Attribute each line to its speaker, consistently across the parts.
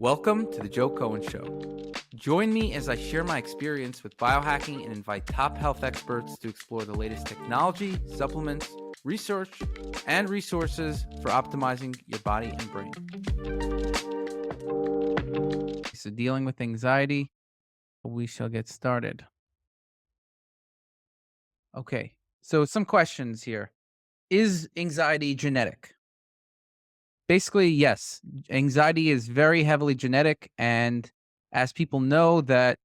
Speaker 1: Welcome to the Joe Cohen Show. Join me as I share my experience with biohacking and invite top health experts to explore the latest technology, supplements, research, and resources for optimizing your body and brain. So, dealing with anxiety, we shall get started. Okay, so some questions here. Is anxiety genetic? Basically, yes. Anxiety is very heavily genetic, and as people know that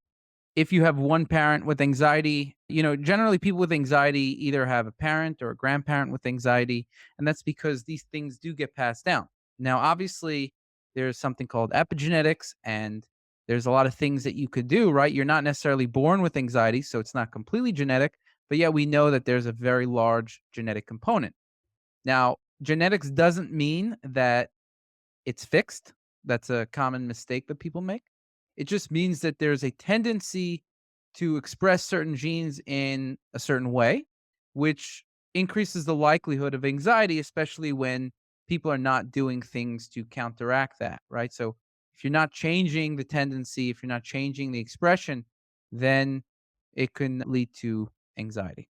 Speaker 1: if you have one parent with anxiety, generally people with anxiety either have a parent or a grandparent with anxiety, and that's because these things do get passed down. Now, obviously, there's something called epigenetics, and there's a lot of things that you could do, right? You're not necessarily born with anxiety, so it's not completely genetic, but yet we know that there's a very large genetic component. Now, genetics doesn't mean that it's fixed. That's a common mistake that people make. It just means that there's a tendency to express certain genes in a certain way, which increases the likelihood of anxiety, especially when people are not doing things to counteract that, right? So if you're not changing the tendency, if you're not changing the expression, then it can lead to anxiety,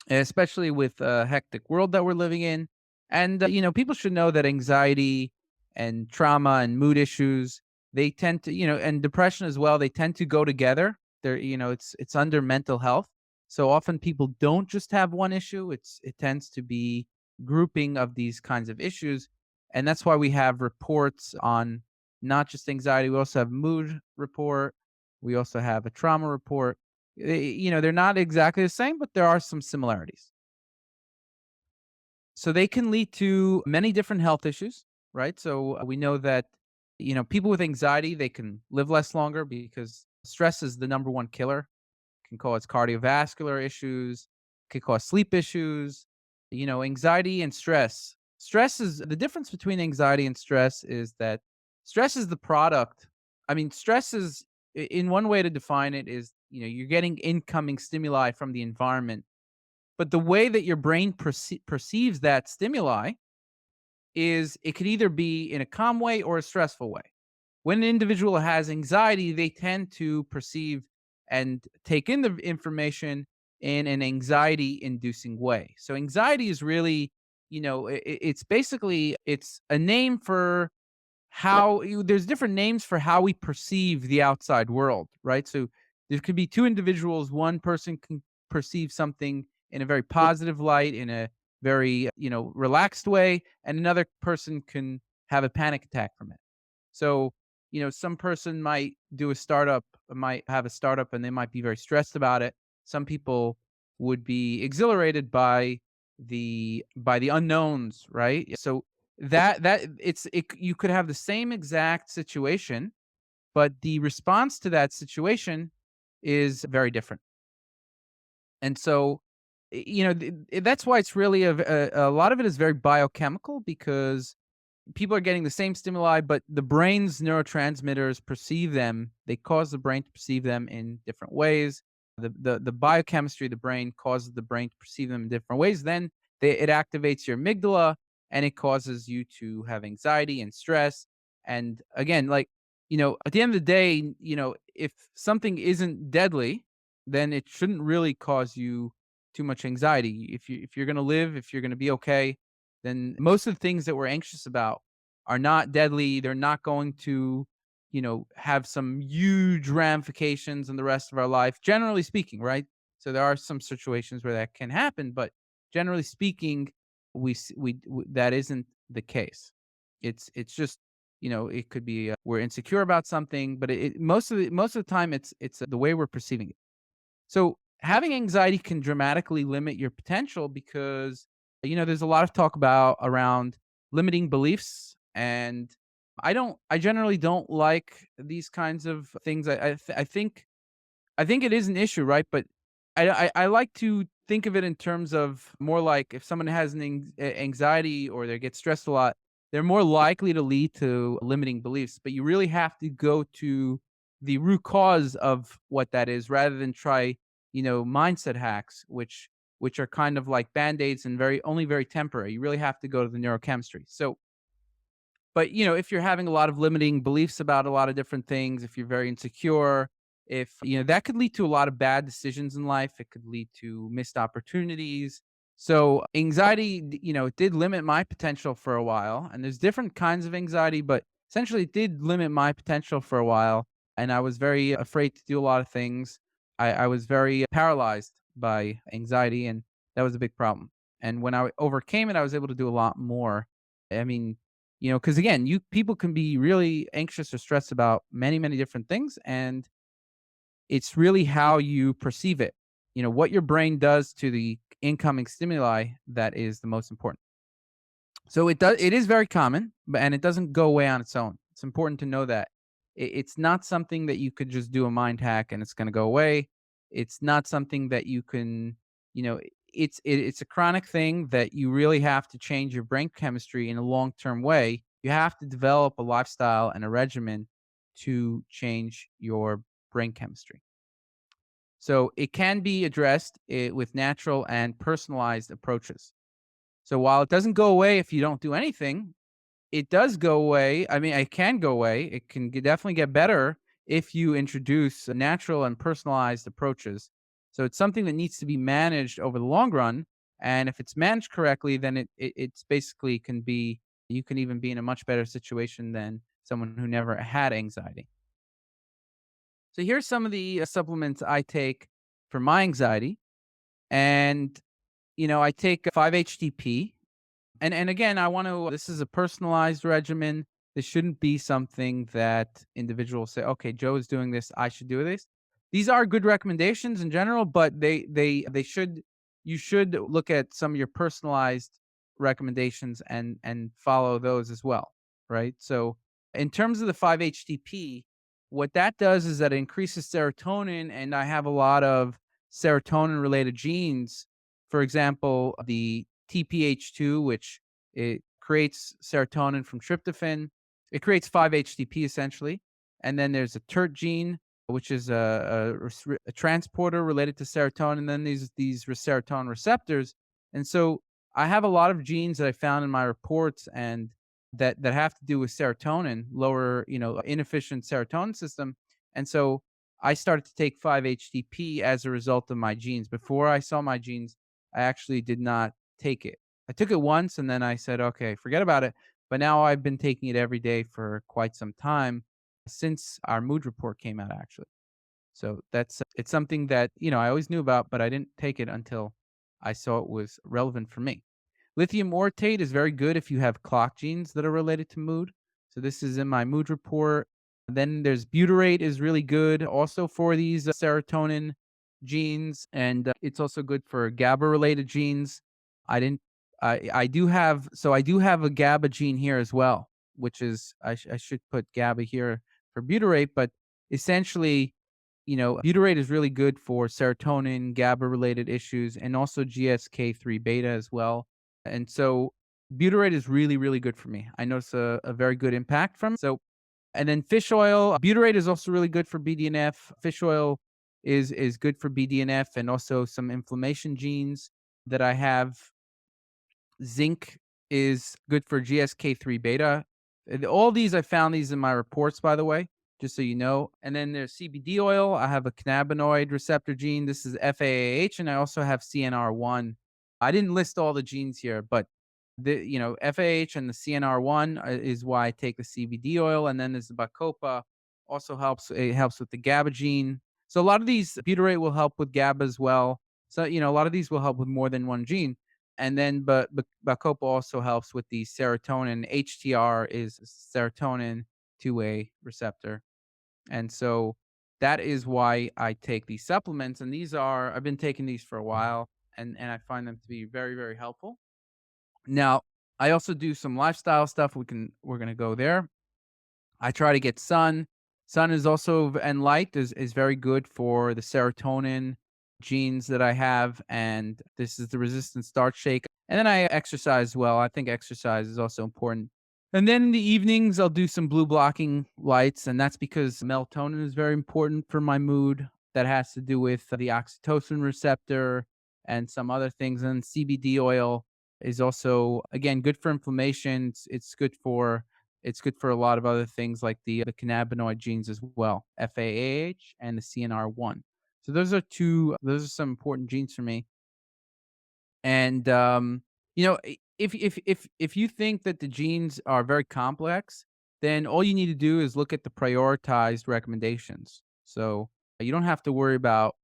Speaker 1: especially with a hectic world that we're living in. And, people should know that anxiety and trauma and mood issues, they tend to, and depression as well, they tend to go together. It's under mental health. So often people don't just have one issue. It tends to be grouping of these kinds of issues. And that's why we have reports on not just anxiety. We also have mood report. We also have a trauma report. They're not exactly the same, but there are some similarities. So they can lead to many different health issues, right? So we know that, people with anxiety, they can live less longer because stress is the number one killer. It can cause cardiovascular issues, can cause sleep issues, anxiety and stress. Stress is the difference between anxiety and stress is that stress is the product. I mean, stress is in one way to define it is, you're getting incoming stimuli from the environment, but the way that your brain perceives that stimuli is it could either be in a calm way or a stressful way. When an individual has anxiety, they tend to perceive and take in the information in an anxiety inducing way. So anxiety is really, it's basically it's a name for there's different names for how we perceive the outside world, right? So there could be two individuals. One person can perceive something in a very positive light, in a very, relaxed way, and another person can have a panic attack from it. So, some person might have a startup and they might be very stressed about it. Some people would be exhilarated by the unknowns, right? So you could have the same exact situation, but the response to that situation is very different. And so, that's why it's really a lot of it is very biochemical because people are getting the same stimuli, but the brain's neurotransmitters perceive them. They cause the brain to perceive them in different ways. The biochemistry of the brain causes the brain to perceive them in different ways. Then it activates your amygdala and it causes you to have anxiety and stress. And again, like, at the end of the day, if something isn't deadly, then it shouldn't really cause you too much anxiety. If you're gonna live, if you're gonna be okay, then most of the things that we're anxious about are not deadly. They're not going to, have some huge ramifications in the rest of our life, generally speaking, right? So there are some situations where that can happen, but generally speaking, that isn't the case. It's just, it could be we're insecure about something, but most of the time it's the way we're perceiving it. So having anxiety can dramatically limit your potential because, there's a lot of talk about around limiting beliefs. And I generally don't like these kinds of things. I think it is an issue, right? But I like to think of it in terms of more like if someone has anxiety or they get stressed a lot, they're more likely to lead to limiting beliefs. But you really have to go to the root cause of what that is rather than try, mindset hacks, which are kind of like band-aids and very temporary. You really have to go to the neurochemistry. So But, if you're having a lot of limiting beliefs about a lot of different things, if you're very insecure, if, that could lead to a lot of bad decisions in life. It could lead to missed opportunities. So anxiety, it did limit my potential for a while. And there's different kinds of anxiety, but essentially it did limit my potential for a while. And I was very afraid to do a lot of things. I was very paralyzed by anxiety, and that was a big problem. And when I overcame it, I was able to do a lot more. I mean, because again, you people can be really anxious or stressed about many, many different things, and it's really how you perceive it. What your brain does to the incoming stimuli that is the most important. So it is very common, but and it doesn't go away on its own. It's important to know that it's not something that you could just do a mind hack and it's going to go away. It's not something that you can, you know, it's a chronic thing that you really have to change your brain chemistry in a long-term way. You have to develop a lifestyle and a regimen to change your brain chemistry. So it can be addressed with natural and personalized approaches. So while it doesn't go away if you don't do anything, it does go away. I mean, it can go away. It can definitely get better if you introduce natural and personalized approaches. So it's something that needs to be managed over the long run. And if it's managed correctly, then it's basically can be, you can even be in a much better situation than someone who never had anxiety. So here's some of the supplements I take for my anxiety. And, I take 5-HTP. And again, I want to this is a personalized regimen. This shouldn't be something that individuals say, "Okay, Joe is doing this, I should do this." These are good recommendations in general, but they should you should look at some of your personalized recommendations and follow those as well, right? So, in terms of the 5-HTP, what that does is that it increases serotonin, and I have a lot of serotonin related genes. For example, the TPH2, which it creates serotonin from tryptophan. It creates 5-HTP essentially. And then there's a TERT gene, which is a transporter related to serotonin. And then these serotonin receptors. And so I have a lot of genes that I found in my reports and that have to do with serotonin, lower, inefficient serotonin system. And so I started to take 5-HTP as a result of my genes. Before I saw my genes, I actually did not take it. I took it once and then I said, "Okay, forget about it." But now I've been taking it every day for quite some time since our mood report came out, actually. So it's something that, I always knew about, but I didn't take it until I saw it was relevant for me. Lithium orotate is very good if you have clock genes that are related to mood. So this is in my mood report. Then there's butyrate is really good also for these serotonin genes, and it's also good for GABA related genes. I didn't I do have a GABA gene here as well, which is I should put GABA here for butyrate, but essentially, butyrate is really good for serotonin, GABA related issues, and also GSK3 beta as well. And so butyrate is really, really good for me. I notice a very good impact from it. So, and then fish oil, butyrate is also really good for BDNF. Fish oil is good for BDNF and also some inflammation genes that I have. Zinc is good for GSK3 beta. And all these, I found these in my reports, by the way, just so you know. And then there's CBD oil. I have a cannabinoid receptor gene. This is FAAH, and I also have CNR1. I didn't list all the genes here, but FAH and the CNR1 is why I take the CBD oil. And then there's the Bacopa, also helps. It helps with the GABA gene. So a lot of these butyrate will help with GABA as well. So a lot of these will help with more than one gene. And then, but Bacopa also helps with the serotonin. HTR is serotonin 2A receptor, and so that is why I take these supplements. And I've been taking these for a while, and I find them to be very, very helpful. Now, I also do some lifestyle stuff. We're gonna go there. I try to get sun. Sun is also and light is very good for the serotonin genes that I have, and this is the resistant starch shake. And then I exercise well. I think exercise is also important. And then in the evenings, I'll do some blue blocking lights, and that's because melatonin is very important for my mood. That has to do with the oxytocin receptor and some other things. And CBD oil is also, again, good for inflammation. It's good for It's good for a lot of other things like the cannabinoid genes as well, FAAH and the CNR1. So those are some important genes for me. And if you think that the genes are very complex, then all you need to do is look at the prioritized recommendations. So you don't have to worry about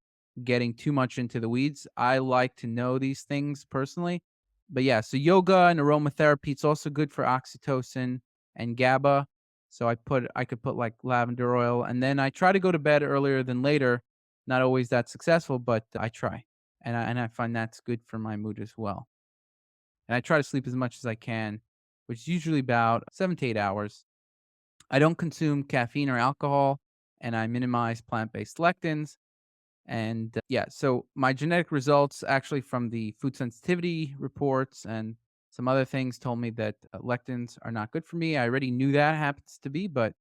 Speaker 1: getting too much into the weeds. I like to know these things personally. But yeah, so yoga and aromatherapy, it's also good for oxytocin and GABA. So I could put like lavender oil, and then I try to go to bed earlier than later. Not always that successful, but I try. And I find that's good for my mood as well. And I try to sleep as much as I can, which is usually about 7 to 8 hours. I don't consume caffeine or alcohol, and I minimize plant-based lectins. And yeah, so my genetic results actually from the food sensitivity reports and some other things told me that lectins are not good for me. I already knew that happens to be, but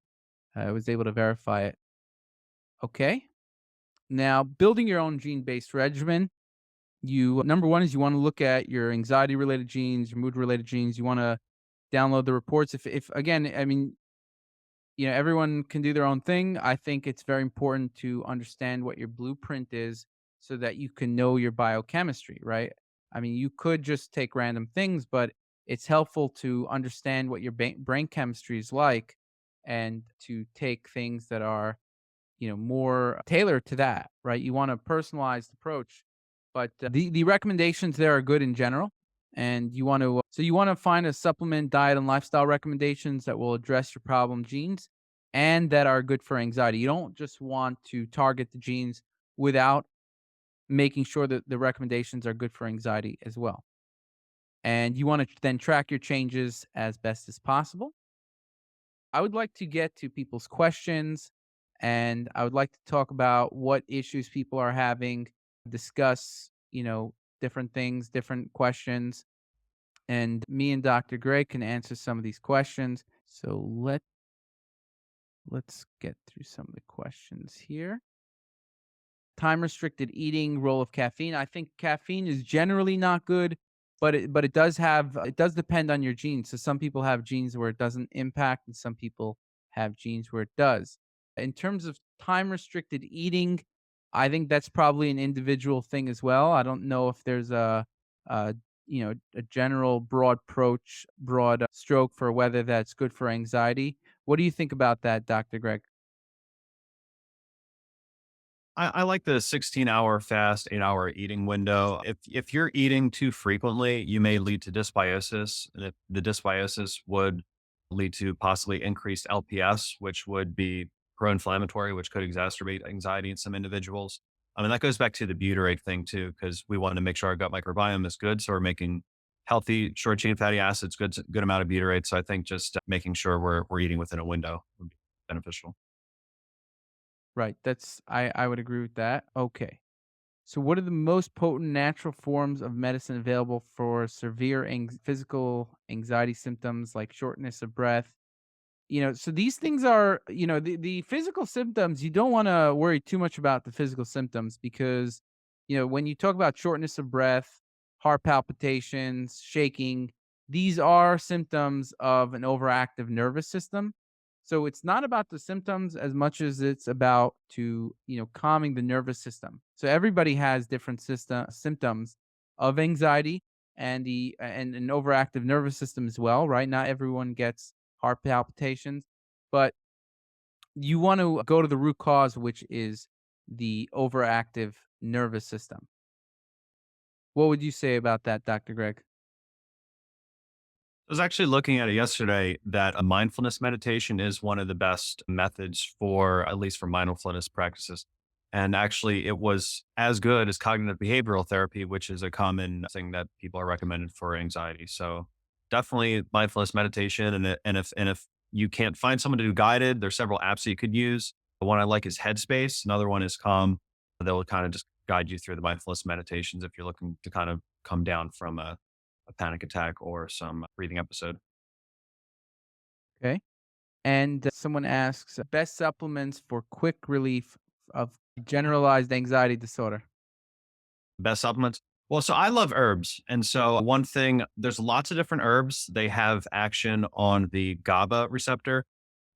Speaker 1: I was able to verify it. Okay. Now, building your own gene-based regimen. You number 1 is you wanna look at your anxiety-related genes, your mood-related genes. You wanna download the reports. If again, I mean, everyone can do their own thing. I think it's very important to understand what your blueprint is so that you can know your biochemistry, right? I mean, you could just take random things, but it's helpful to understand what your brain chemistry is like and to take things that are more tailored to that, right? You want a personalized approach, but the recommendations there are good in general, and you want to find a supplement, diet, and lifestyle recommendations that will address your problem genes and that are good for anxiety. You don't just want to target the genes without making sure that the recommendations are good for anxiety as well. And you want to then track your changes as best as possible. I would like to get to people's questions, and I would like to talk about what issues people are having, discuss, different things, different questions, and me and Dr. Gray can answer some of these questions. So let's get through some of the questions here. Time restricted eating, role of caffeine. I think caffeine is generally not good, but it does depend on your genes. So some people have genes where it doesn't impact, and some people have genes where it does. In terms of time restricted eating, I think that's probably an individual thing as well. I don't know if there's a general broad stroke for whether that's good for anxiety. What do you think about that, Dr. Greg?
Speaker 2: I like the 16-hour fast, 8-hour eating window. If you're eating too frequently, you may lead to dysbiosis. And if the dysbiosis would lead to possibly increased LPS, which would be pro-inflammatory, which could exacerbate anxiety in some individuals. I mean, that goes back to the butyrate thing too, because we want to make sure our gut microbiome is good. So we're making healthy short chain fatty acids, good amount of butyrate. So I think just making sure we're eating within a window would be beneficial.
Speaker 1: Right. I would agree with that. Okay. So, what are the most potent natural forms of medicine available for severe physical anxiety symptoms like shortness of breath? So these things are, the physical symptoms, you don't want to worry too much about the physical symptoms because, when you talk about shortness of breath, heart palpitations, shaking, these are symptoms of an overactive nervous system. So it's not about the symptoms as much as it's about calming the nervous system. So everybody has different symptoms of anxiety and an overactive nervous system as well, right? Not everyone gets heart palpitations, but you want to go to the root cause, which is the overactive nervous system. What would you say about that, Dr. Greg?
Speaker 2: I was actually looking at it yesterday that a mindfulness meditation is one of the best methods for, at least for mindfulness practices. And actually, it was as good as cognitive behavioral therapy, which is a common thing that people are recommended for anxiety. So definitely mindfulness meditation. And if you can't find someone to do guided, there's several apps that you could use. The one I like is Headspace. Another one is Calm. They'll kind of just guide you through the mindfulness meditations if you're looking to kind of come down from a panic attack or some breathing episode.
Speaker 1: Okay. And someone asks best supplements for quick relief of generalized anxiety disorder.
Speaker 2: Best supplements? Well, so I love herbs. And so one thing, there's lots of different herbs. They have action on the GABA receptor.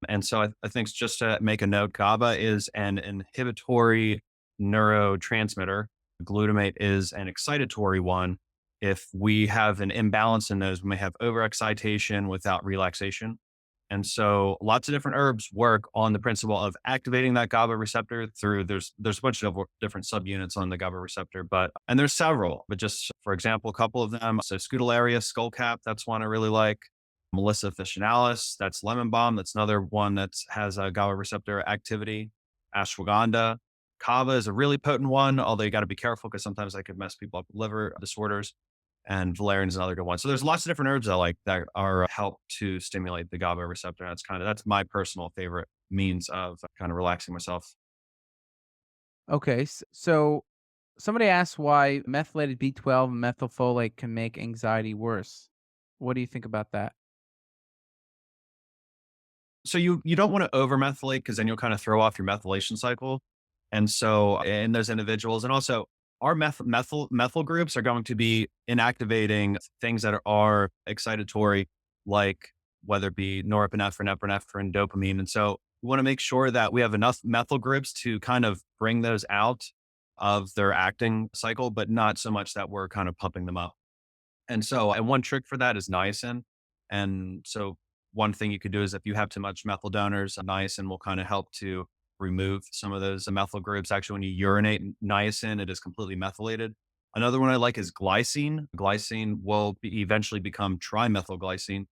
Speaker 2: And so I think just to make a note, GABA is an inhibitory neurotransmitter. Glutamate is an excitatory one. If we have an imbalance in those, we may have overexcitation without relaxation. And so lots of different herbs work on the principle of activating that GABA receptor through there's a bunch of different subunits on the GABA receptor, but and there's several, but just for example, a couple of them. So Scutellaria skullcap, that's one I really like. Melissa officinalis, that's lemon balm. That's another one that has a GABA receptor activity. Ashwagandha. Kava is a really potent one, although you got to be careful because sometimes that could mess people up with liver disorders. And valerian is another good one. So there's lots of different herbs I like that are help to stimulate the GABA receptor. That's my personal favorite means of kind of relaxing myself.
Speaker 1: Okay, so somebody asked why methylated B12 and methylfolate can make anxiety worse. What do you think about that?
Speaker 2: So you don't want to over methylate because then you'll kind of throw off your methylation cycle. And so in those individuals, and also our methyl groups are going to be inactivating things that are excitatory, like whether it be norepinephrine, epinephrine, dopamine. And so we want to make sure that we have enough methyl groups to kind of bring those out of their acting cycle, but not so much that we're kind of pumping them up. And so, and one trick for that is niacin. And so, one thing you could do is if you have too much methyl donors, niacin will kind of help to remove some of those methyl groups. Actually, when you urinate niacin, it is completely methylated. Another one I like is glycine. Glycine will eventually become trimethylglycine.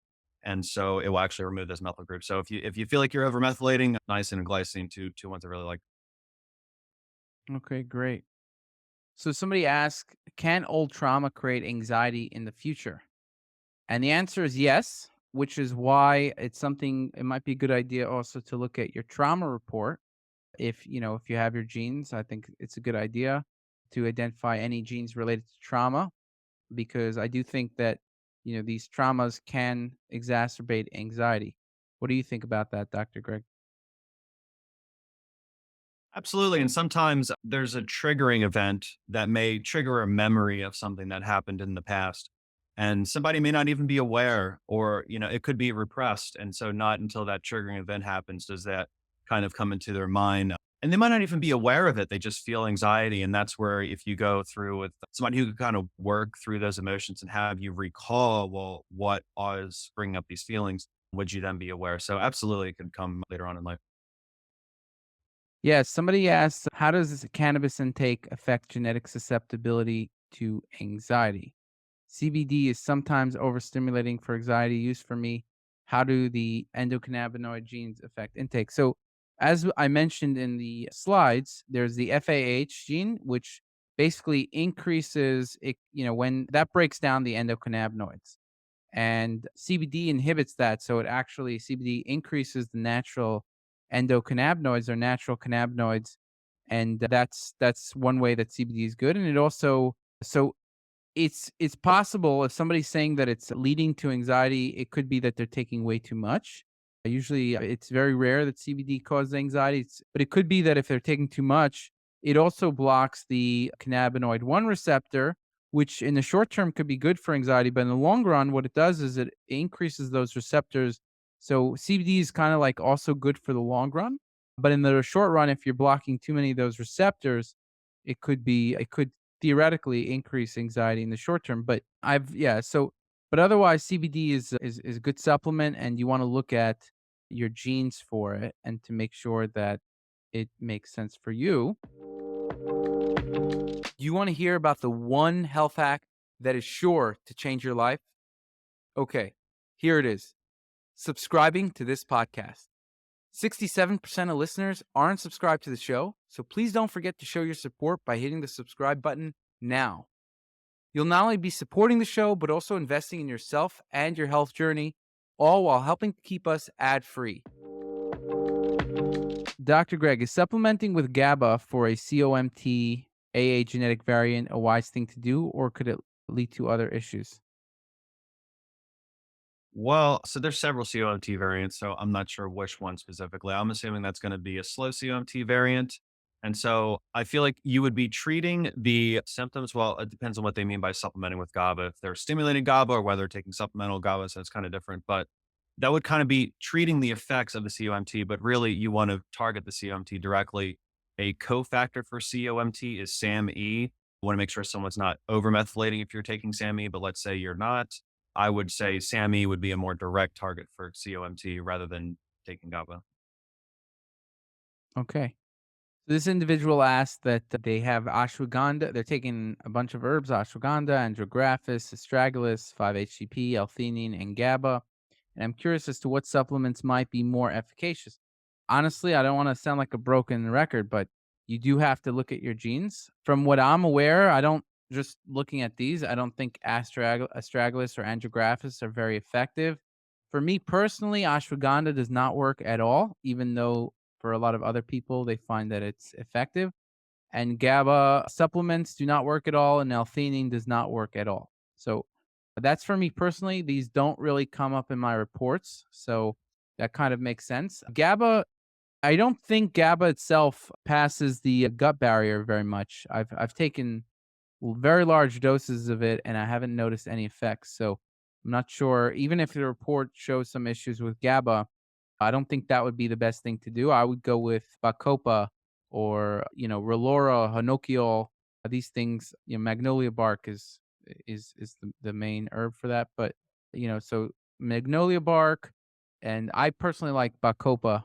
Speaker 2: And so it will actually remove those methyl groups. So if you feel like you're over methylating, niacin and glycine, two ones I really like.
Speaker 1: Okay, great. So somebody asked, can old trauma create anxiety in the future? And the answer is yes, which is why it's something it might be a good idea also to look at your trauma report. If you have your genes, I think it's a good idea to identify any genes related to trauma because I do think that, these traumas can exacerbate anxiety. What do you think about that, Dr. Greg?
Speaker 2: Absolutely. And sometimes there's a triggering event that may trigger a memory of something that happened in the past. And somebody may not even be aware, or, it could be repressed. And so, not until that triggering event happens does that kind of come into their mind. And they might not even be aware of it. They just feel anxiety. And that's where, if you go through with somebody who can kind of work through those emotions and have you recall, well, what was bringing up these feelings, would you then be aware? So, absolutely, it could come later on in life.
Speaker 1: Yes, somebody asked, how does cannabis intake affect genetic susceptibility to anxiety? CBD is sometimes overstimulating for anxiety use for me. How do the endocannabinoid genes affect intake? So, as I mentioned in the slides, there's the FAH gene, which basically increases it, when that breaks down the endocannabinoids. And CBD inhibits that. So, CBD increases the natural endocannabinoids or natural cannabinoids. And that's one way that CBD is good. And it also, so it's possible if somebody's saying that it's leading to anxiety, it could be that they're taking way too much. Usually, it's very rare that CBD causes anxiety, but it could be that if they're taking too much, it also blocks the cannabinoid 1 receptor, which in the short term could be good for anxiety, but in the long run, what it does is it increases those receptors. So CBD is kind of like also good for the long run, but in the short run, if you're blocking too many of those receptors, it could theoretically increase anxiety in the short term. But but otherwise CBD is a good supplement and you want to look at your genes for it and to make sure that it makes sense for you. You want to hear about the one health hack that is sure to change your life? Okay, here it is. Subscribing to this podcast. 67% of listeners aren't subscribed to the show, so please don't forget to show your support by hitting the subscribe button now. You'll not only be supporting the show, but also investing in yourself and your health journey, all while helping to keep us ad free. Dr. Greg, is supplementing with GABA for a COMT AA genetic variant a wise thing to do, or could it lead to other issues?
Speaker 2: Well, so there's several COMT variants, so I'm not sure which one specifically. I'm assuming that's going to be a slow COMT variant. And so I feel like you would be treating the symptoms. Well, it depends on what they mean by supplementing with GABA. If they're stimulating GABA or whether they're taking supplemental GABA, so it's kind of different. But that would kind of be treating the effects of the COMT, but really you want to target the COMT directly. A cofactor for COMT is SAMe. You want to make sure someone's not over methylating if you're taking SAMe, but let's say you're not. I would say SAMe would be a more direct target for COMT rather than taking GABA.
Speaker 1: Okay. This individual asked that they have ashwagandha. They're taking a bunch of herbs: ashwagandha, andrographis, astragalus, 5-HTP, L-theanine, and GABA. And I'm curious as to what supplements might be more efficacious. Honestly, I don't want to sound like a broken record, but you do have to look at your genes. From what I'm aware, I don't just looking at these, I don't think astragalus or andrographis are very effective. For me personally, ashwagandha does not work at all, even though for a lot of other people, they find that it's effective. And GABA supplements do not work at all, and L-theanine does not work at all. So that's for me personally. These don't really come up in my reports, so that kind of makes sense. GABA, I don't think GABA itself passes the gut barrier very much. I've taken very large doses of it, and I haven't noticed any effects. So I'm not sure. Even if the report shows some issues with GABA, I don't think that would be the best thing to do. I would go with Bacopa or, Relora, Hinokiol. These things, magnolia bark is the main herb for that. But, so magnolia bark, and I personally like Bacopa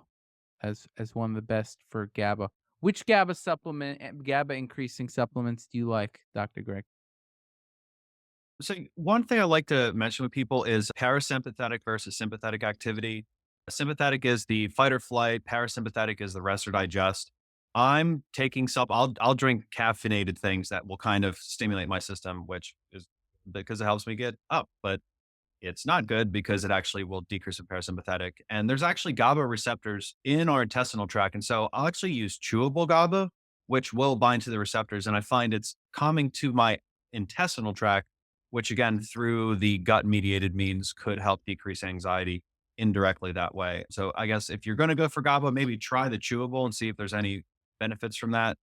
Speaker 1: as one of the best for GABA. Which GABA increasing supplements do you like, Dr. Greg?
Speaker 2: So one thing I like to mention with people is parasympathetic versus sympathetic activity. Sympathetic is the fight or flight. Parasympathetic is the rest or digest. I'm taking some. I'll drink caffeinated things that will kind of stimulate my system, which is because it helps me get up. But it's not good because it actually will decrease the parasympathetic. And there's actually GABA receptors in our intestinal tract. And so I'll actually use chewable GABA, which will bind to the receptors. And I find it's calming to my intestinal tract, which again, through the gut mediated means could help decrease anxiety indirectly that way. So I guess if you're going to go for GABA, maybe try the chewable and see if there's any benefits from that.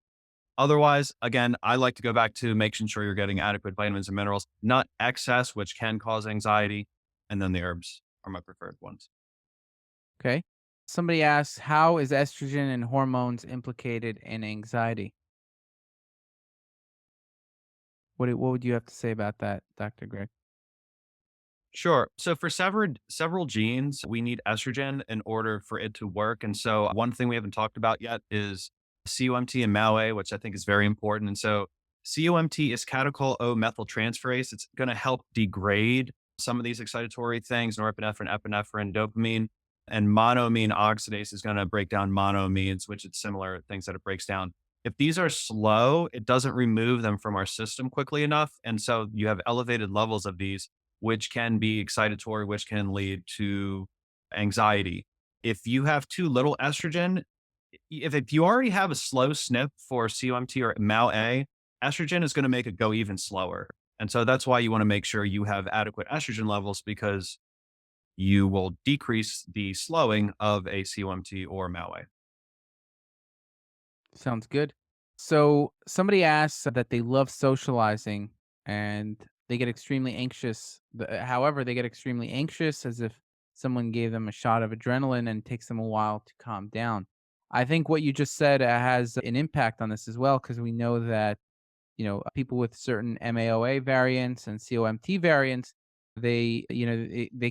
Speaker 2: Otherwise, again, I like to go back to making sure you're getting adequate vitamins and minerals, not excess, which can cause anxiety. And then the herbs are my preferred ones.
Speaker 1: Okay. Somebody asks, how is estrogen and hormones implicated in anxiety? What would you have to say about that, Dr. Greg?
Speaker 2: Sure. So for several genes, we need estrogen in order for it to work. And so one thing we haven't talked about yet is COMT and MAOA, which I think is very important. And so COMT is catechol O methyltransferase. It's going to help degrade some of these excitatory things, norepinephrine, epinephrine, dopamine, and monoamine oxidase is going to break down monoamines, which it's similar things that it breaks down. If these are slow, it doesn't remove them from our system quickly enough. And so you have elevated levels of these which can be excitatory, which can lead to anxiety. If you have too little estrogen, if you already have a slow SNP for COMT or MAO-A, estrogen is going to make it go even slower. And so that's why you want to make sure you have adequate estrogen levels because you will decrease the slowing of a COMT or MAO-A.
Speaker 1: Sounds good. So somebody asks that they love socializing and they get extremely anxious. However, they get extremely anxious as if someone gave them a shot of adrenaline and it takes them a while to calm down. I think what you just said has an impact on this as well because we know that people with certain MAOA variants and COMT variants, they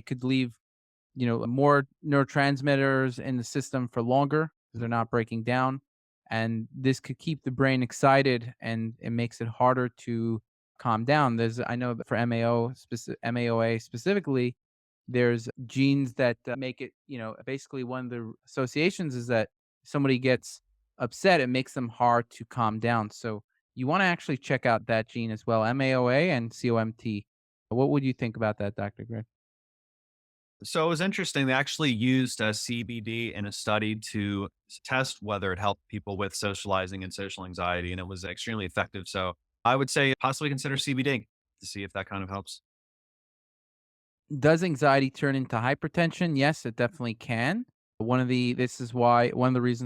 Speaker 1: could leave more neurotransmitters in the system for longer because they're not breaking down. And this could keep the brain excited and it makes it harder to calm down. I know that for MAOA specifically, there's genes that make it, basically one of the associations is that if somebody gets upset, it makes them hard to calm down. So you want to actually check out that gene as well, MAOA and COMT. What would you think about that, Dr. Gray?
Speaker 2: So it was interesting. They actually used CBD in a study to test whether it helped people with socializing and social anxiety, and it was extremely effective. So I would say possibly consider CBD to see if that kind of helps.
Speaker 1: Does anxiety turn into hypertension? Yes, it definitely can. One of the reasons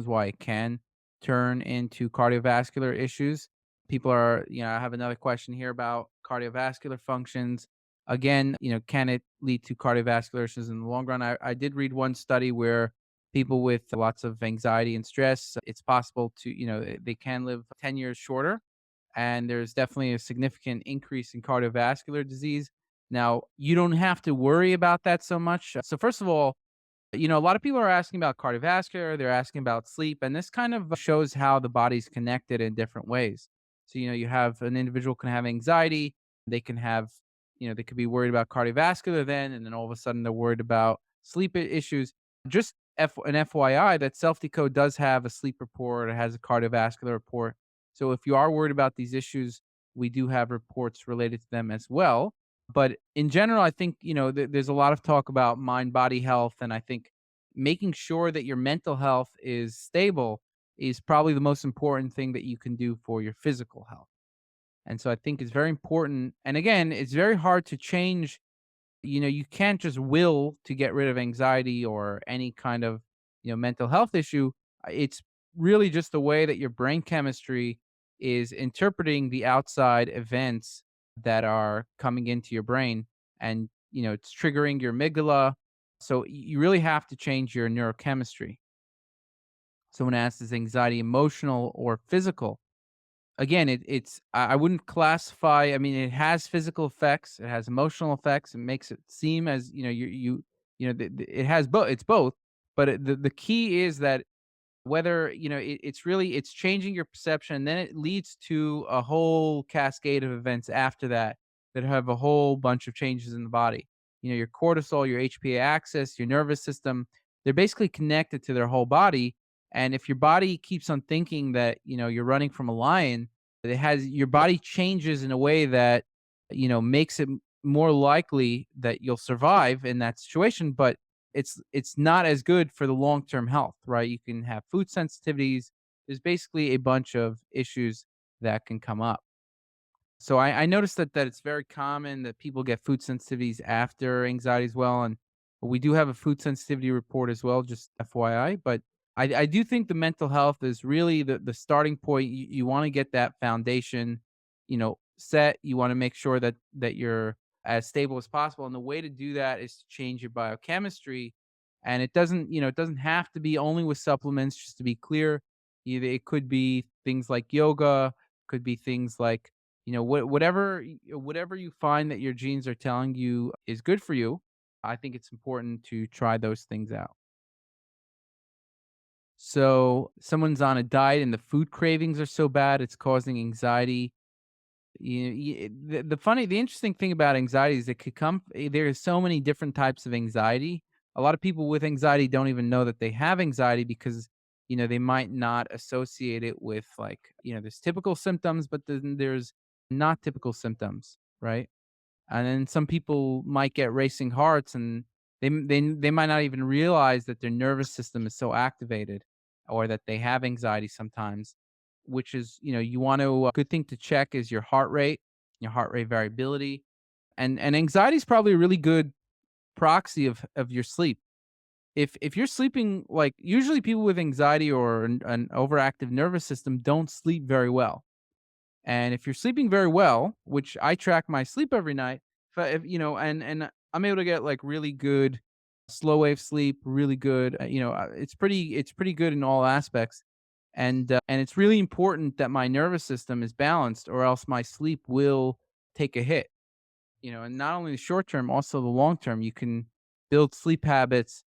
Speaker 1: why it can turn into cardiovascular issues. People are, I have another question here about cardiovascular functions. Again, can it lead to cardiovascular issues in the long run? I did read one study where people with lots of anxiety and stress, it's possible to, they can live 10 years shorter. And there's definitely a significant increase in cardiovascular disease. Now, you don't have to worry about that so much. So, first of all, a lot of people are asking about cardiovascular, they're asking about sleep, and this kind of shows how the body's connected in different ways. So, you have an individual can have anxiety, they can have, they could be worried about cardiovascular then, and then all of a sudden they're worried about sleep issues. Just an FYI that SelfDecode does have a sleep report, it has a cardiovascular report. So if you are worried about these issues, we do have reports related to them as well. But in general, I think, there's a lot of talk about mind body health. And I think making sure that your mental health is stable is probably the most important thing that you can do for your physical health. And so I think it's very important. And again, it's very hard to change. You can't just will to get rid of anxiety or any kind of, mental health issue. It's really just the way that your brain chemistry is interpreting the outside events that are coming into your brain. And, it's triggering your amygdala. So you really have to change your neurochemistry. Someone asks, is anxiety emotional or physical? Again, it's I wouldn't classify. I mean, it has physical effects, it has emotional effects, it makes it seem as, it has both, it's both. But the key is that whether, it's really it's changing your perception, and then it leads to a whole cascade of events after that that have a whole bunch of changes in the body. Your cortisol, your HPA axis, your nervous system, they're basically connected to their whole body. And if your body keeps on thinking that, you're running from a lion, it has your body changes in a way that, makes it more likely that you'll survive in that situation. But it's not as good for the long-term health, right? You can have food sensitivities. There's basically a bunch of issues that can come up. So I noticed that it's very common that people get food sensitivities after anxiety as well. And we do have a food sensitivity report as well, just FYI. But I do think the mental health is really the starting point. You want to get that foundation, set. You want to make sure that you're as stable as possible. And the way to do that is to change your biochemistry. And it doesn't have to be only with supplements, just to be clear. It could be things like yoga, could be things like, whatever you find that your genes are telling you is good for you. I think it's important to try those things out. So someone's on a diet and the food cravings are so bad, it's causing anxiety. The interesting thing about anxiety is it could come. There are so many different types of anxiety. A lot of people with anxiety don't even know that they have anxiety because, they might not associate it with, like, there's typical symptoms, but then there's not typical symptoms, right? And then some people might get racing hearts, and they might not even realize that their nervous system is so activated, or that they have anxiety sometimes, which is, you want to, good thing to check is your heart rate variability. And anxiety is probably a really good proxy of your sleep. If you're sleeping, like, usually people with anxiety or an overactive nervous system don't sleep very well. And if you're sleeping very well, which I track my sleep every night, if and I'm able to get, like, really good slow wave sleep, really good. It's pretty good in all aspects, and it's really important that my nervous system is balanced, or else my sleep will take a hit. And not only the short term, also the long term. You can build sleep habits.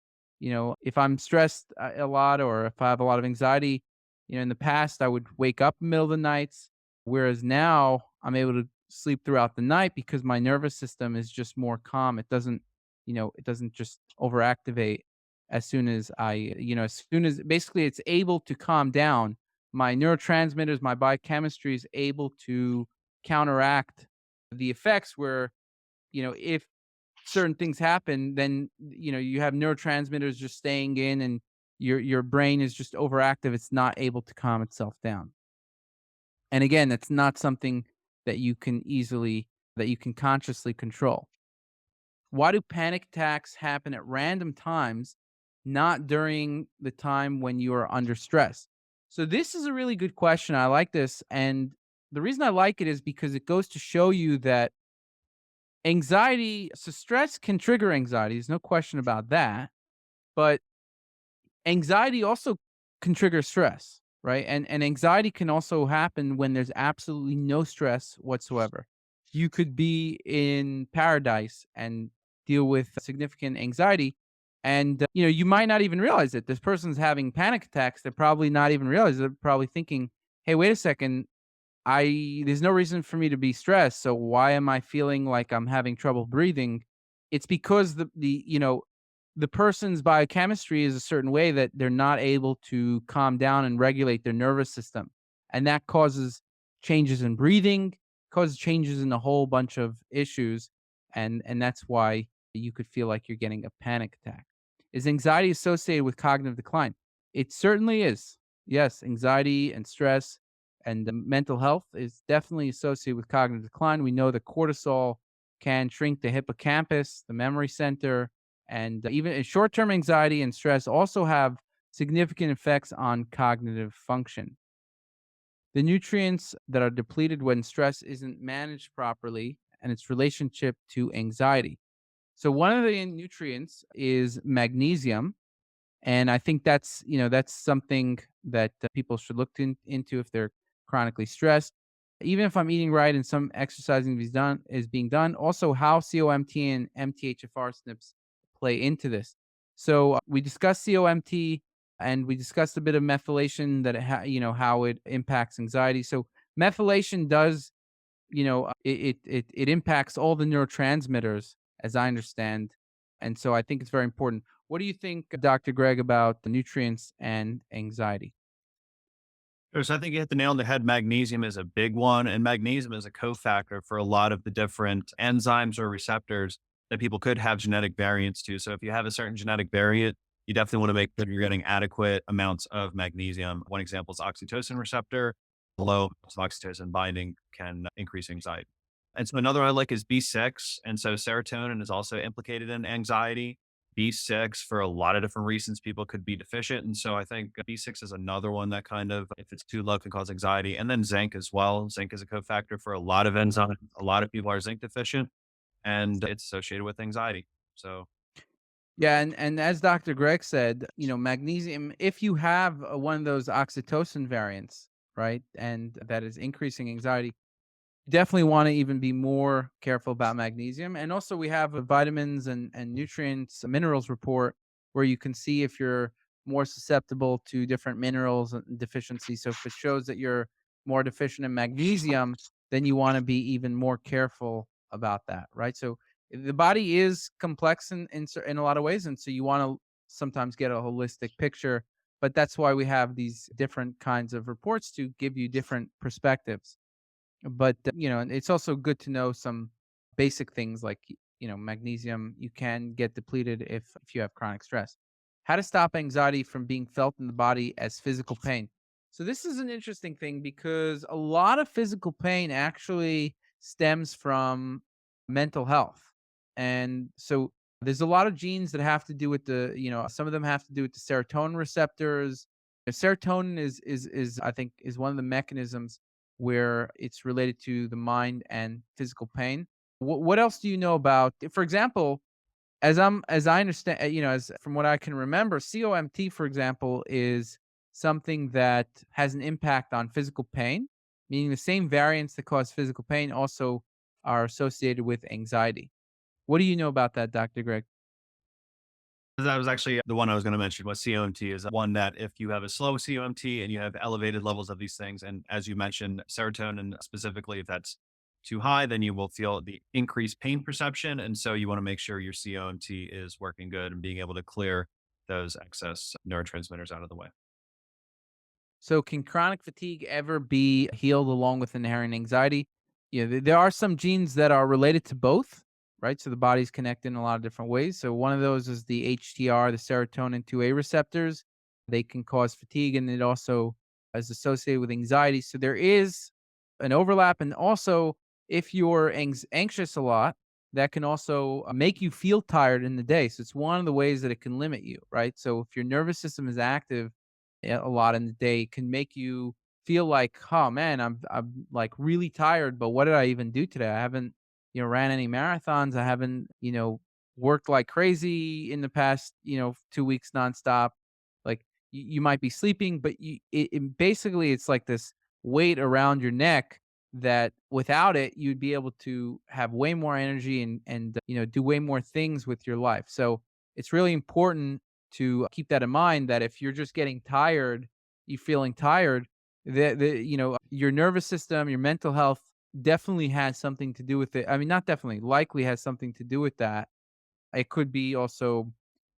Speaker 1: If I'm stressed a lot, or if I have a lot of anxiety, in the past I would wake up in the middle of the nights, whereas now I'm able to sleep throughout the night because my nervous system is just more calm. It doesn't just overactivate as soon as basically it's able to calm down. My neurotransmitters, my biochemistry is able to counteract the effects where, if certain things happen, then, you have neurotransmitters just staying in, and your brain is just overactive. It's not able to calm itself down. And again, that's not something that you can consciously control. Why do panic attacks happen at random times, not during the time when you are under stress? So this is a really good question. I like this. And the reason I like it is because it goes to show you that so stress can trigger anxiety. There's no question about that. But anxiety also can trigger stress, right? And anxiety can also happen when there's absolutely no stress whatsoever. You could be in paradise and deal with significant anxiety, and you might not even realize it. This person's having panic attacks. They're probably not even realize. They're probably thinking, "Hey, wait a second. I There's no reason for me to be stressed. So why am I feeling like I'm having trouble breathing?" It's because the person's biochemistry is a certain way that they're not able to calm down and regulate their nervous system. And that causes changes in breathing, causes changes in a whole bunch of issues. And that's why you could feel like you're getting a panic attack. Is anxiety associated with cognitive decline? It certainly is. Yes, anxiety and stress and mental health is definitely associated with cognitive decline. We know that cortisol can shrink the hippocampus, the memory center, and even short-term anxiety and stress also have significant effects on cognitive function. The nutrients that are depleted when stress isn't managed properly and its relationship to anxiety. So one of the nutrients is magnesium, and I think that's something that people should look into if they're chronically stressed. Even if I'm eating right and some exercising is being done, also how COMT and MTHFR SNPs play into this. So we discussed COMT and we discussed a bit of methylation how it impacts anxiety. So methylation does it impacts all the neurotransmitters, as I understand, and so I think it's very important. What do you think, Dr. Greg, about the nutrients and anxiety?
Speaker 2: Sure, so I think you hit the nail on the head. Magnesium is a big one, and magnesium is a cofactor for a lot of the different enzymes or receptors that people could have genetic variants to. So if you have a certain genetic variant, you definitely want to make sure you're getting adequate amounts of magnesium. One example is oxytocin receptor. Low oxytocin binding can increase anxiety. And so another I like is B6. And so serotonin is also implicated in anxiety. B6 for a lot of different reasons people could be deficient. And so I think B6 is another one that kind of, if it's too low, can cause anxiety. And then zinc as well. Zinc is a cofactor for a lot of enzymes. A lot of people are zinc deficient and it's associated with anxiety. So
Speaker 1: Yeah, and as Dr. Greg said, magnesium, if you have one of those oxytocin variants, right, and that is increasing anxiety, definitely want to even be more careful about magnesium. And also, we have a vitamins and nutrients, minerals report where you can see if you're more susceptible to different minerals and deficiencies. So, if it shows that you're more deficient in magnesium, then you want to be even more careful about that, right? So, the body is complex in a lot of ways. And so, you want to sometimes get a holistic picture. But that's why we have these different kinds of reports to give you different perspectives. But, and it's also good to know some basic things like, magnesium, you can get depleted if you have chronic stress. How to stop anxiety from being felt in the body as physical pain. So this is an interesting thing because a lot of physical pain actually stems from mental health. And so there's a lot of genes that have to do with some of them have to do with the serotonin receptors. Serotonin is I think is one of the mechanisms where it's related to the mind and physical pain. What else do you know about, for example, as I understand, as from what I can remember, COMT, for example, is something that has an impact on physical pain, meaning the same variants that cause physical pain also are associated with anxiety. What do you know about that, Dr. Greg?
Speaker 2: that was actually the one I was going to mention was COMT is one that if you have a slow COMT and you have elevated levels of these things, and as you mentioned, serotonin specifically, if that's too high, then you will feel the increased pain perception. And so you want to make sure your COMT is working good and being able to clear those excess neurotransmitters out of the way.
Speaker 1: So, can chronic fatigue ever be healed along with inherent anxiety? There are some genes that are related to both, right? So, the body's connected in a lot of different ways. So, one of those is the HTR, the serotonin 2A receptors. They can cause fatigue and it also is associated with anxiety. So, there is an overlap. And also, if you're anxious a lot, that can also make you feel tired in the day. So, it's one of the ways that it can limit you, right? So, if your nervous system is active, a lot in the day can make you feel like, oh man, I'm like really tired, but what did I even do today? I haven't, ran any marathons. I haven't, worked like crazy in the past, 2 weeks nonstop. Like you might be sleeping, but basically it's like this weight around your neck that without it you'd be able to have way more energy and do way more things with your life. So it's really important to keep that in mind, that if you're just getting tired, you feeling tired, your nervous system, your mental health definitely has something to do with it. I mean, not definitely, likely has something to do with that. It could be also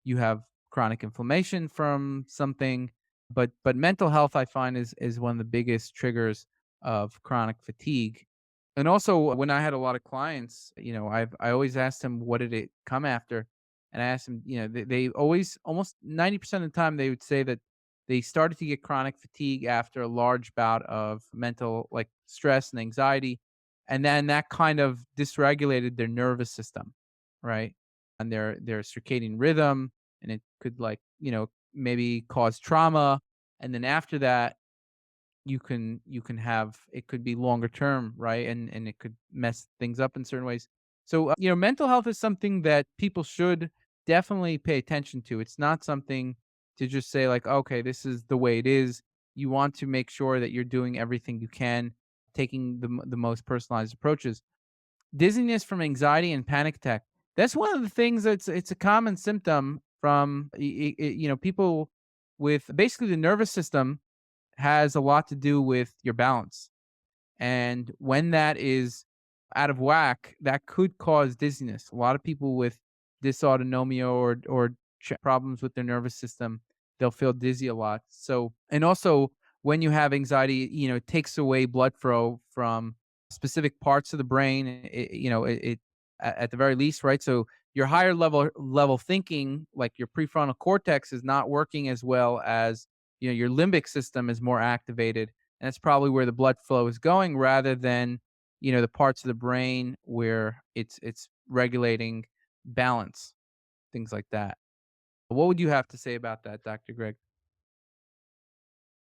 Speaker 1: you have chronic inflammation from something, but mental health I find is one of the biggest triggers of chronic fatigue. And also when I had a lot of clients, I always asked them what did it come after? And I asked them, they always almost 90% of the time they would say that they started to get chronic fatigue after a large bout of mental like stress and anxiety. And then that kind of dysregulated their nervous system, right? And their circadian rhythm, and it could like, maybe cause trauma. And then after that, you can have it could be longer term, right? And it could mess things up in certain ways. So, mental health is something that people should definitely pay attention to. It's not something to just say like, okay, this is the way it is. You want to make sure that you're doing everything you can, taking the most personalized approaches. Dizziness from anxiety and panic attack. That's one of the things that's it's a common symptom from people with basically the nervous system has a lot to do with your balance. And when that is out of whack, that could cause dizziness. A lot of people with dysautonomia or problems with their nervous system, they'll feel dizzy a lot. So, and also when you have anxiety, it takes away blood flow from specific parts of the brain. At the very least, right? So your higher level thinking, like your prefrontal cortex, is not working as well as your limbic system is more activated, and that's probably where the blood flow is going rather than the parts of the brain where it's regulating balance, things like that. What would you have to say about that, Dr. Greg?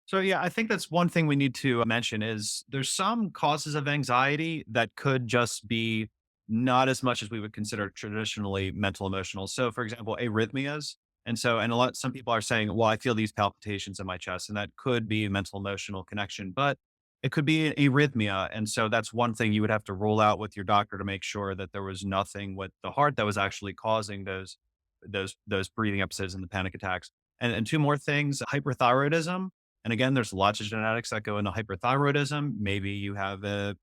Speaker 2: So yeah, I think that's one thing we need to mention is there's some causes of anxiety that could just be not as much as we would consider traditionally mental emotional. So for example, arrhythmias. And a lot some people are saying, well, I feel these palpitations in my chest, and that could be a mental emotional connection, but it could be an arrhythmia. And so that's one thing you would have to rule out with your doctor to make sure that there was nothing with the heart that was actually causing those breathing episodes and the panic attacks. And two more things, hyperthyroidism, and again, there's lots of genetics that go into hyperthyroidism. Maybe you have a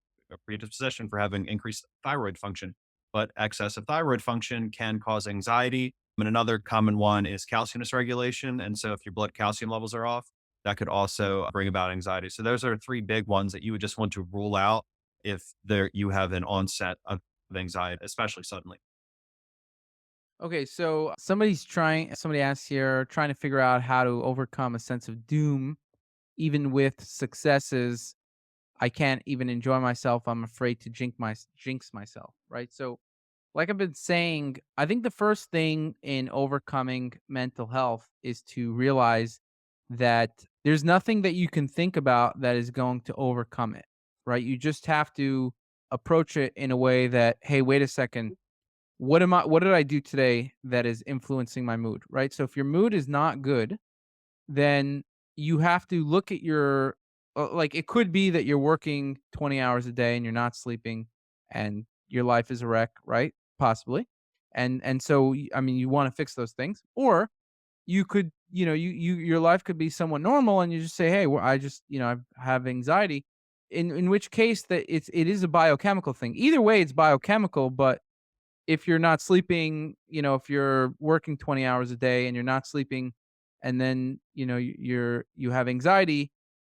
Speaker 2: predisposition for having increased thyroid function, but excess of thyroid function can cause anxiety. And another common one is calcium dysregulation. And so if your blood calcium levels are off, that could also bring about anxiety. So those are three big ones that you would just want to rule out if there you have an onset of anxiety, especially suddenly.
Speaker 1: Okay, so somebody asks here, trying to figure out how to overcome a sense of doom even with successes. I can't even enjoy myself. I'm afraid to jinx myself, right? So, like I've been saying, I think the first thing in overcoming mental health is to realize that there's nothing that you can think about that is going to overcome it, right? You just have to approach it in a way that, hey, wait a second, what did I do today that is influencing my mood, right? So if your mood is not good, then you have to look at your like it could be that you're working 20 hours a day and you're not sleeping and your life is a wreck, right? Possibly. And so I mean you want to fix those things, or you could, your life could be somewhat normal and you just say, "Hey, well, I just, I have anxiety." In which case that it is a biochemical thing. Either way it's biochemical, but if you're not sleeping, if you're working 20 hours a day and you're not sleeping, and then, you have anxiety,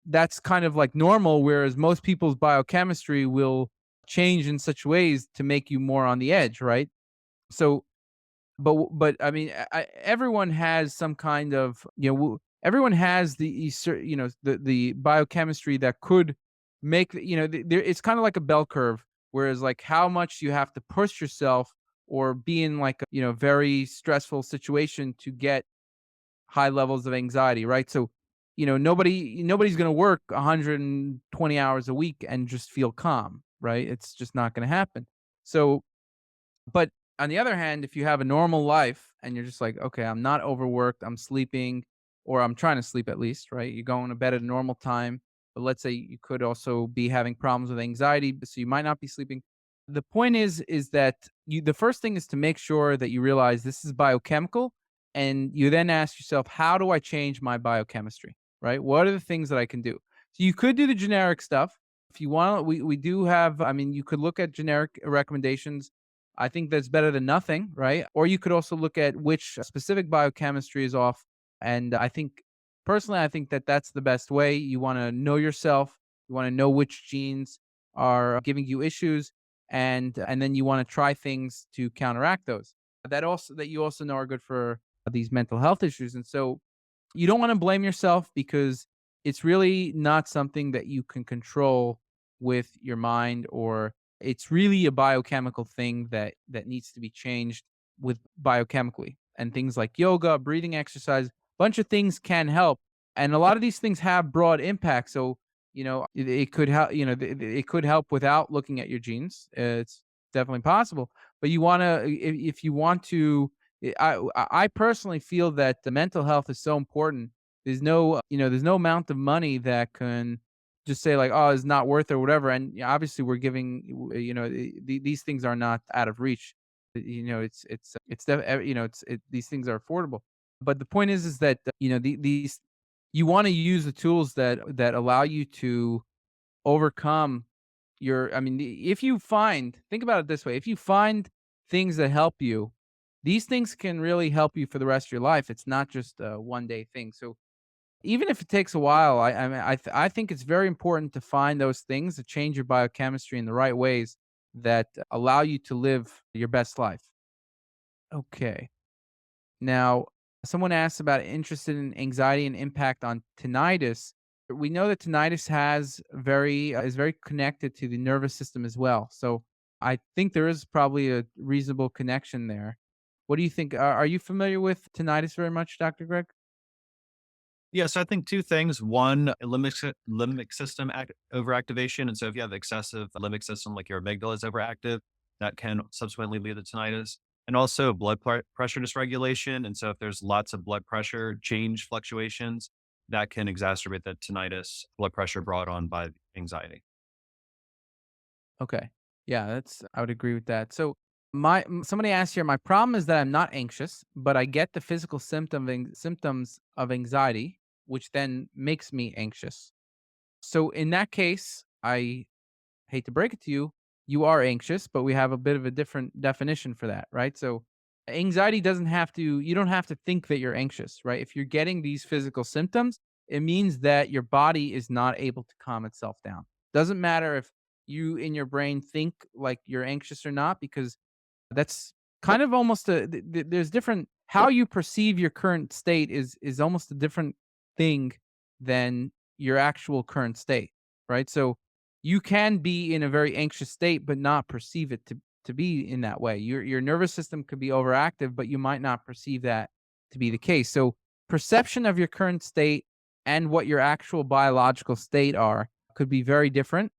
Speaker 1: that's kind of like normal, whereas most people's biochemistry will change in such ways to make you more on the edge, right? So, but I mean, everyone has some kind of, everyone has the biochemistry that could make it's kind of like a bell curve. Whereas like how much you have to push yourself or be in like a, very stressful situation to get high levels of anxiety, right? So nobody's going to work 120 hours a week and just feel calm, right? It's just not going to happen. So, but on the other hand, if you have a normal life and you're just like, okay, I'm not overworked, I'm sleeping, or I'm trying to sleep at least, right? You're going to bed at a normal time, but let's say you could also be having problems with anxiety, so you might not be sleeping. The point is that the first thing is to make sure that you realize this is biochemical, and you then ask yourself, how do I change my biochemistry? Right? What are the things that I can do? So you could do the generic stuff. If you want, we do have, I mean, you could look at generic recommendations. I think that's better than nothing, right? Or you could also look at which specific biochemistry is off. And I think, personally, I think that that's the best way. You want to know yourself. You want to know which genes are giving you issues, and then you want to try things to counteract those. That you also know are good for these mental health issues. And so you don't want to blame yourself because it's really not something that you can control with your mind, or it's really a biochemical thing that needs to be changed with biochemically. And things like yoga, breathing exercise, bunch of things can help. And a lot of these things have broad impact. So, it could help, it could help without looking at your genes. It's definitely possible. But you want to, if you want to, I personally feel that the mental health is so important. There's no amount of money that can just say like, oh, it's not worth it or whatever. And obviously, we're giving, these things are not out of reach. These things are affordable. But the point is that these you want to use the tools that allow you to overcome your. I mean, if you find, think about it this way: if you find things that help you, these things can really help you for the rest of your life. It's not just a one day thing. So even if it takes a while, I think it's very important to find those things to change your biochemistry in the right ways that allow you to live your best life. Okay. Now, someone asked about interested in anxiety and impact on tinnitus. We know that tinnitus has very is very connected to the nervous system as well. So I think there is probably a reasonable connection there. What do you think? Are you familiar with tinnitus very much, Dr. Greg?
Speaker 2: Yeah, so I think two things. One, limbic system overactivation. And so if you have excessive limbic system, like your amygdala is overactive, that can subsequently lead to tinnitus. And also pressure dysregulation. And so if there's lots of blood pressure change fluctuations, that can exacerbate the tinnitus, blood pressure brought on by anxiety.
Speaker 1: Okay. Yeah, that's I would agree with that. So somebody asked here, my problem is that I'm not anxious, but I get the physical symptoms of anxiety, which then makes me anxious. So in that case, I hate to break it to you, you are anxious, but we have a bit of a different definition for that, right? So anxiety doesn't have to, you don't have to think that you're anxious, right? If you're getting these physical symptoms, it means that your body is not able to calm itself down. Doesn't matter if you in your brain think like you're anxious or not, because that's kind of almost there's different how you perceive your current state is almost a different thing than your actual current state, right? So you can be in a very anxious state but not perceive it to be in that way. Your nervous system could be overactive, but you might not perceive that to be the case. So perception of your current state and what your actual biological state are could be very different.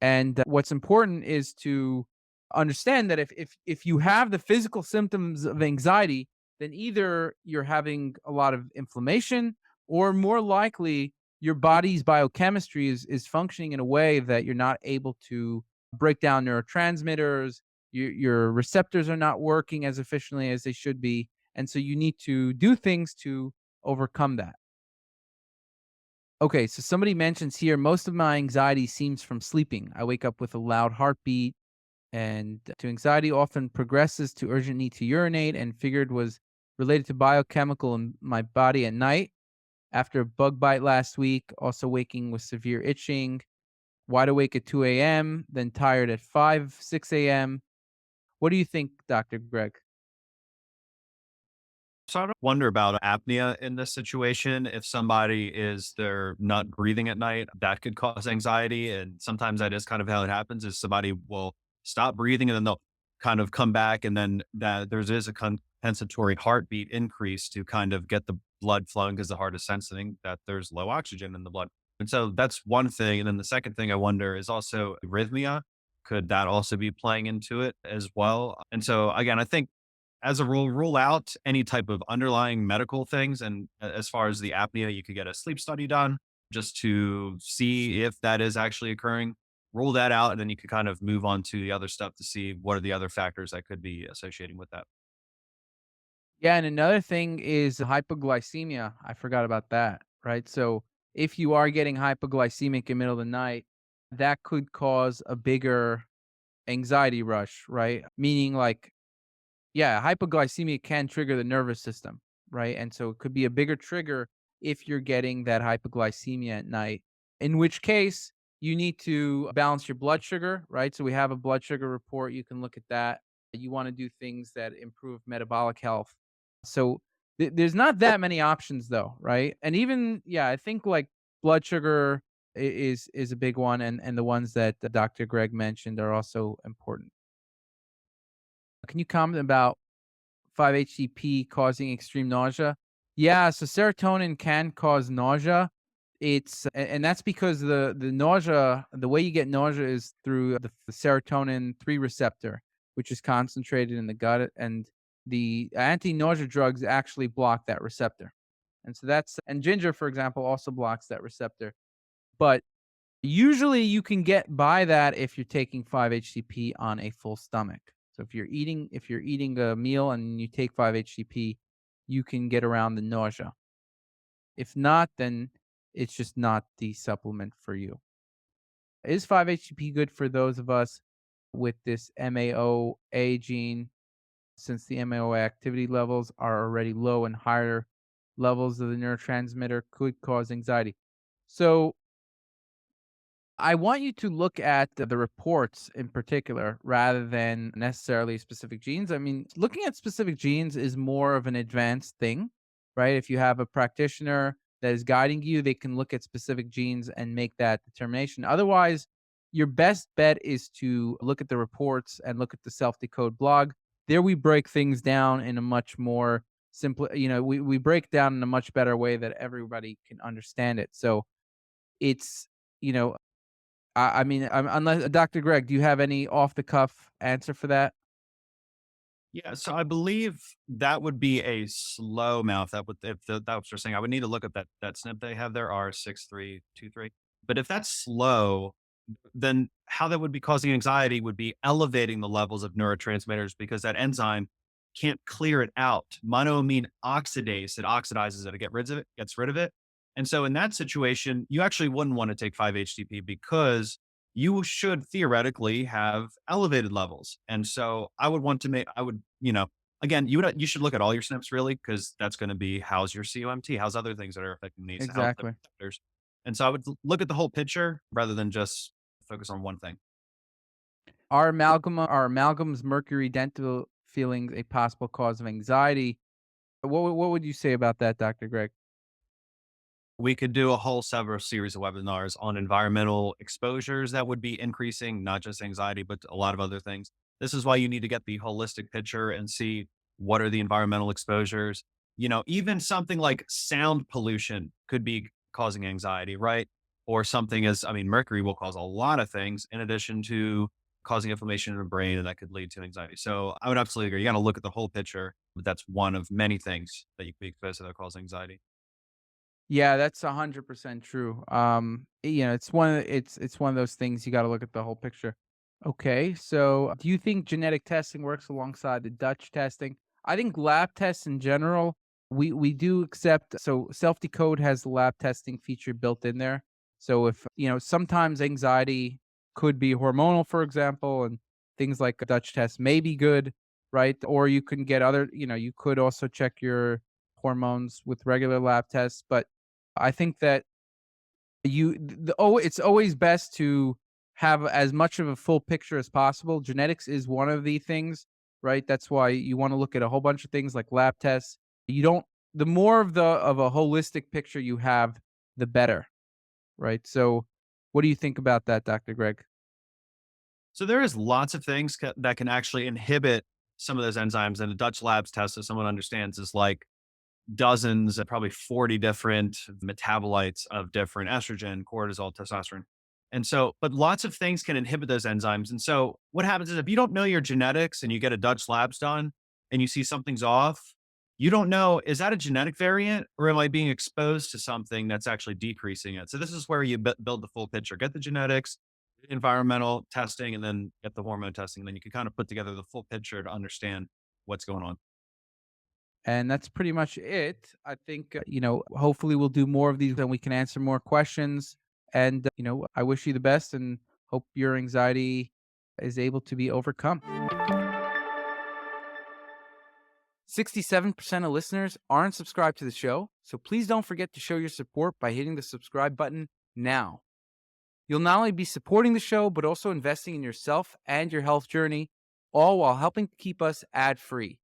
Speaker 1: And what's important is to understand that if you have the physical symptoms of anxiety, then either you're having a lot of inflammation, or more likely your body's biochemistry is functioning in a way that you're not able to break down neurotransmitters. Your receptors are not working as efficiently as they should be, and so you need to do things to overcome that. Okay, so somebody mentions here, most of my anxiety seems from sleeping. I wake up with a loud heartbeat, and to anxiety often progresses to urgent need to urinate, and figured was related to biochemical in my body at night. After a bug bite last week, also waking with severe itching, wide awake at 2 a.m., then tired at 5, 6 a.m. What do you think, Dr. Greg?
Speaker 2: So I wonder about apnea in this situation. If somebody they're not breathing at night, that could cause anxiety. And sometimes that is kind of how it happens is somebody will stop breathing and then they'll kind of come back. And then that there is a compensatory heartbeat increase to kind of get the blood flowing because the heart is sensing that there's low oxygen in the blood. And so that's one thing. And then the second thing I wonder is also arrhythmia. Could that also be playing into it as well? And so again, I think as a rule, rule out any type of underlying medical things. And as far as the apnea, you could get a sleep study done just to see if that is actually occurring. Rule that out, and then you could kind of move on to the other stuff to see what are the other factors that could be associating with that.
Speaker 1: Yeah, and another thing is hypoglycemia. I forgot about that, right? So if you are getting hypoglycemic in the middle of the night, that could cause a bigger anxiety rush, right? Meaning like, yeah, hypoglycemia can trigger the nervous system, right? And so it could be a bigger trigger if you're getting that hypoglycemia at night, in which case you need to balance your blood sugar, right? So we have a blood sugar report. You can look at that. You want to do things that improve metabolic health. So there's not that many options though, right? And even, yeah, I think like blood sugar is a big one, and the ones that Dr. Greg mentioned are also important. Can you comment about 5-HTP causing extreme nausea? Yeah, so serotonin can cause nausea. And that's because the nausea, the way you get nausea is through the serotonin 3 receptor, which is concentrated in the gut, and the anti-nausea drugs actually block that receptor. And so that's and ginger, for example, also blocks that receptor. But usually you can get by that if you're taking 5-HTP on a full stomach. So if you're eating a meal and you take 5-HTP, you can get around the nausea. If not, then it's just not the supplement for you. Is 5-HTP good for those of us with this MAOA gene, since the MAOA activity levels are already low and higher levels of the neurotransmitter could cause anxiety? So I want you to look at the reports in particular rather than necessarily specific genes. I mean, looking at specific genes is more of an advanced thing, right? If you have a practitioner that is guiding you, they can look at specific genes and make that determination. Otherwise, your best bet is to look at the reports and look at the Self Decode blog. There we break things down in a much more simple, we break down in a much better way that everybody can understand it. So it's, you know, I mean, unless Dr. Greg, do you have any off the cuff answer for that?
Speaker 2: Yeah, so I believe that would be a slow mouth. That would if that's what you're saying. I would need to look at that snip they have there, R6323. But if that's slow, then how that would be causing anxiety would be elevating the levels of neurotransmitters because that enzyme can't clear it out. Monoamine oxidase, it oxidizes it, gets rid of it. And so in that situation, you actually wouldn't want to take 5-HTP because you should theoretically have elevated levels. And so I would want to make, I would, again, you should look at all your SNPs really, because that's going to be how's your COMT, how's other things that are affecting these, how's the
Speaker 1: Exactly.
Speaker 2: receptors. And so I would look at the whole picture rather than just focus on one thing.
Speaker 1: Are amalgam's mercury dental fillings a possible cause of anxiety? What would you say about that, Dr. Greg?
Speaker 2: We could do a whole several series of webinars on environmental exposures that would be increasing, not just anxiety, but a lot of other things. This is why you need to get the holistic picture and see what are the environmental exposures. Even something like sound pollution could be causing anxiety, right? Or something as, I mean, mercury will cause a lot of things in addition to causing inflammation in the brain, and that could lead to anxiety. So I would absolutely agree. You got to look at the whole picture, but that's one of many things that you could be exposed to that cause anxiety.
Speaker 1: Yeah, that's 100% true. It's one of those things you got to look at the whole picture. Okay, so do you think genetic testing works alongside the Dutch testing? I think lab tests in general, we do accept. So Self Decode has the lab testing feature built in there. So if sometimes anxiety could be hormonal, for example, and things like a Dutch test may be good, right? Or you can get other, you could also check your hormones with regular lab tests, but I think that it's always best to have as much of a full picture as possible. Genetics is one of the things, right? That's why you want to look at a whole bunch of things like lab tests. You don't The more of a holistic picture you have, the better, right? So what do you think about that, Dr. Greg?
Speaker 2: So there is lots of things that can actually inhibit some of those enzymes. And the Dutch labs test, so someone understands, is like dozens and probably 40 different metabolites of different estrogen, cortisol, testosterone. And so, but lots of things can inhibit those enzymes. And so, what happens is if you don't know your genetics and you get a Dutch labs done and you see something's off, you don't know, is that a genetic variant or am I being exposed to something that's actually decreasing it? So, this is where you build the full picture, get the genetics, environmental testing, and then get the hormone testing. And then you can kind of put together the full picture to understand what's going on.
Speaker 1: And that's pretty much it. I think, hopefully we'll do more of these and we can answer more questions. And, I wish you the best and hope your anxiety is able to be overcome. 67% of listeners aren't subscribed to the show, so please don't forget to show your support by hitting the subscribe button now. You'll not only be supporting the show, but also investing in yourself and your health journey, all while helping to keep us ad free.